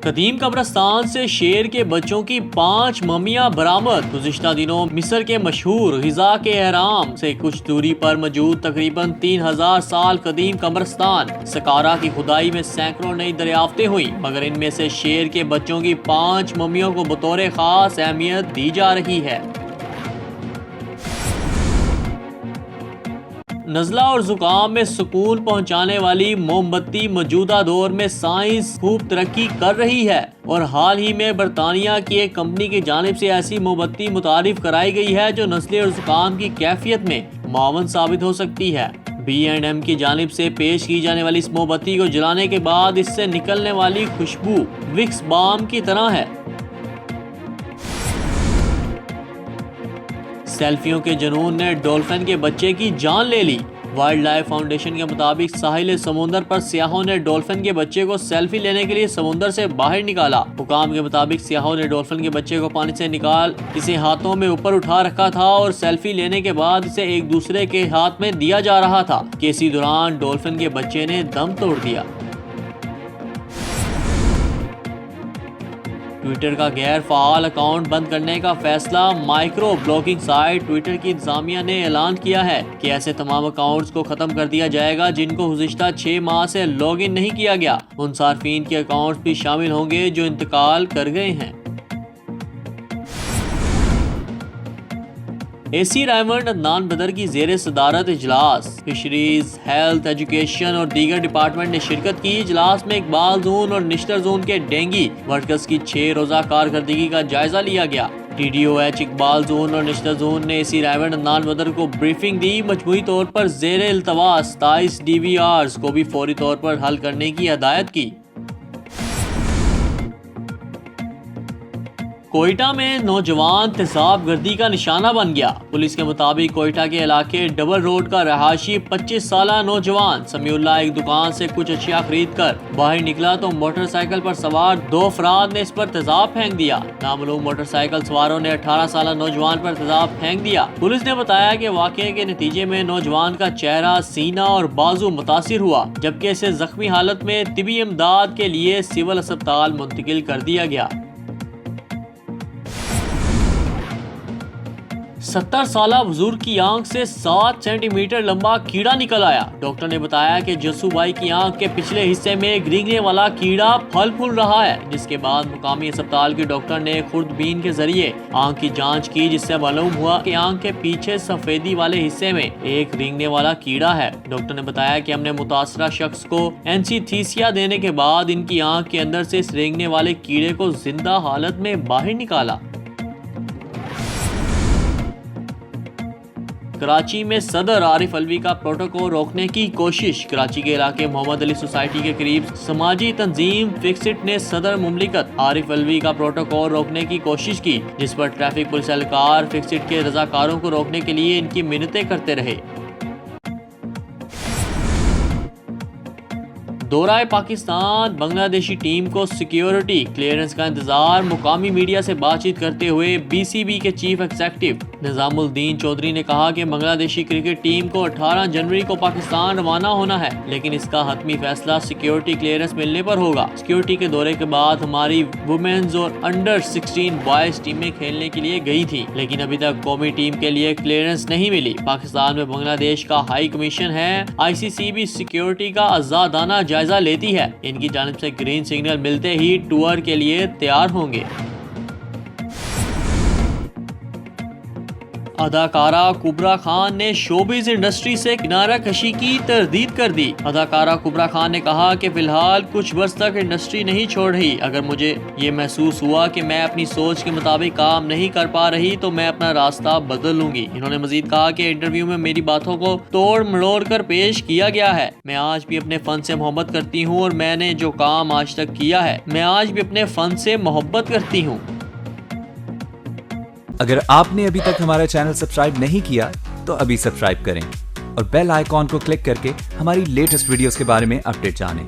कदीम कब्रिस्तान से शेर के बच्चों की 5 मम्मियां बरामद। गुज़िश्ता दिनों मिस्र के मशहूर गिज़ा के एहराम से कुछ दूरी पर मौजूद तकरीबन 3000 साल कदीम कब्रिस्तान सकारा की खुदाई में सैकड़ों नई दरियाफ्तें हुई, मगर इनमें से शेर के बच्चों की 5 मम्मियों को बतौर खास अहमियत दी जा रही है। नज़ला और जुकाम में सुकून पहुंचाने वाली मोमबत्ती मौजूदा दौर में साइंस खूब तरक्की कर रही है और हाल ही में बरतानिया की एक कंपनी की जानिब से ऐसी मोमबत्ती मुतारिफ कराई गई है जो नज़ले और जुकाम की कैफियत में मुआवन साबित हो सकती है। B&M की जानिब से पेश की जाने वाली इस मोमबत्ती को जलाने के बाद इससे निकलने वाली खुशबू विक्स बाम की तरह है। सेल्फियों के जुनून ने डॉल्फिन के बच्चे की जान ले ली। वाइल्ड लाइफ फाउंडेशन के मुताबिक साहिल समुंदर पर सियाहों ने डॉल्फिन के बच्चे को सेल्फी लेने के लिए समुंदर से बाहर निकाला। हुकाम के मुताबिक सियाहों ने डॉल्फिन के बच्चे को पानी से निकाल इसे हाथों में ऊपर उठा रखा था और सेल्फी लेने के बाद इसे एक दूसरे के हाथ में दिया जा रहा था कि इसी दौरान डॉल्फिन के बच्चे ने दम तोड़ दिया। ट्विटर का गैर फाल अकाउंट बंद करने का फैसला। माइक्रो ब्लॉगिंग साइट ट्विटर की इंतजामिया ने ऐलान किया है कि ऐसे तमाम अकाउंट्स को खत्म कर दिया जाएगा जिनको गुज़िश्ता 6 माह से लॉग इन नहीं किया गया। उन सार्फिन के अकाउंट्स भी शामिल होंगे जो इंतकाल कर गए हैं। AC रायमंड अदनान बदर की जेर सदारत इजलास फिशरीज, हेल्थ, एजुकेशन और दीगर डिपार्टमेंट ने शिरकत की। इजलास में इकबाल जोन और निश्तर जोन के डेंगी वर्कर्स की 6 रोजा कारकर्दगी का जायजा लिया गया। TDOH इकबाल जोन और निश्तर जोन ने AC रायमंड अदनान बदर को ब्रीफिंग दी। मजमूई तौर पर जेर इल्तवास 27 DVRs को भी फौरी तौर पर हल करने की हदायत की। कोयटा में नौजवान तेजाब गर्दी का निशाना बन गया। पुलिस के मुताबिक कोयटा के इलाके डबल रोड का रहायशी 25 साला नौजवान समीउल्लाह एक दुकान से कुछ अशिया खरीद कर बाहर निकला तो मोटरसाइकिल पर सवार 2 अफराद ने इस पर तेजाब फेंक दिया। नामालूम मोटरसाइकिल सवारों ने 18 साला नौजवान पर तेजाब फेंक दिया। पुलिस ने बताया कि वाकये के नतीजे में नौजवान का चेहरा, सीना और बाजू मुतासिर हुआ, जबकि इसे जख्मी हालत में तिबी इमदाद के लिए सिविल अस्पताल मुंतकिल कर दिया गया। 70 साला बुजुर्ग की आंख से 7 सेंटीमीटर लंबा कीड़ा निकल आया। डॉक्टर ने बताया कि जस्सू भाई की आंख के पिछले हिस्से में रेंगने वाला कीड़ा फल फूल रहा है, जिसके बाद मुकामी अस्पताल के डॉक्टर ने खुर्दबीन के जरिए आंख की जांच की, जिससे मालूम हुआ कि आंख के पीछे सफेदी वाले हिस्से में एक रेंगने वाला कीड़ा है। डॉक्टर ने बताया कि हमने मुतासरा शख्स को एनेस्थीसिया देने के बाद इनकी आंख के अंदर से इस रेंगने वाले कीड़े को जिंदा हालत में बाहर निकाला। कराची में सदर आरिफ अलवी का प्रोटोकॉल रोकने की कोशिश। कराची के इलाके मोहम्मद अली सोसाइटी के करीब समाजी तंजीम फिक्सिट ने सदर मुमलिकत आरिफ अलवी का प्रोटोकॉल रोकने की कोशिश की, जिस पर ट्रैफिक पुलिस एहलकार फिक्सिट के रजाकारों को रोकने के लिए इनकी मिन्नतें करते रहे। दौराए पाकिस्तान बांग्लादेशी टीम को सिक्योरिटी क्लियरेंस का इंतजार। मुकामी मीडिया से बातचीत करते हुए BCB के चीफ एग्जीक्यूटिव निजामुद्दीन चौधरी ने कहा कि बांग्लादेशी क्रिकेट टीम को 18 जनवरी को पाकिस्तान रवाना होना है, लेकिन इसका हतमी फैसला सिक्योरिटी क्लियरेंस मिलने पर होगा। सिक्योरिटी के दौरे के बाद हमारी वुमेन्स और अंडर 16 बॉयज टीमें खेलने के लिए गई थी, लेकिन अभी तक कौमी टीम के लिए क्लियरेंस नहीं मिली। पाकिस्तान में बांग्लादेश का हाई कमीशन है। ICC भी सिक्योरिटी का आजादाना जायजा लेती है। इनकी जानिब से ग्रीन सिग्नल मिलते ही टूर के लिए तैयार होंगे। अदाकारा कुबरा खान ने शोबिज इंडस्ट्री से किनारा कशी की तरदीद कर दी। अदाकारा कुबरा खान ने कहा कि फिलहाल कुछ वर्ष तक इंडस्ट्री नहीं छोड़ रही। अगर मुझे ये महसूस हुआ कि मैं अपनी सोच के मुताबिक काम नहीं कर पा रही तो मैं अपना रास्ता बदल लूंगी। इन्होंने मजीद कहा कि इंटरव्यू में मेरी बातों को तोड़ मरोड़ कर पेश किया गया है। मैं आज भी अपने फन से मोहब्बत करती हूँ और मैंने जो काम आज तक किया है, मैं आज भी अपने फन से मोहब्बत करती हूँ। अगर आपने अभी तक हमारा चैनल सब्सक्राइब नहीं किया तो अभी सब्सक्राइब करें और बेल आइकॉन को क्लिक करके हमारी लेटेस्ट वीडियोस के बारे में अपडेट जानें।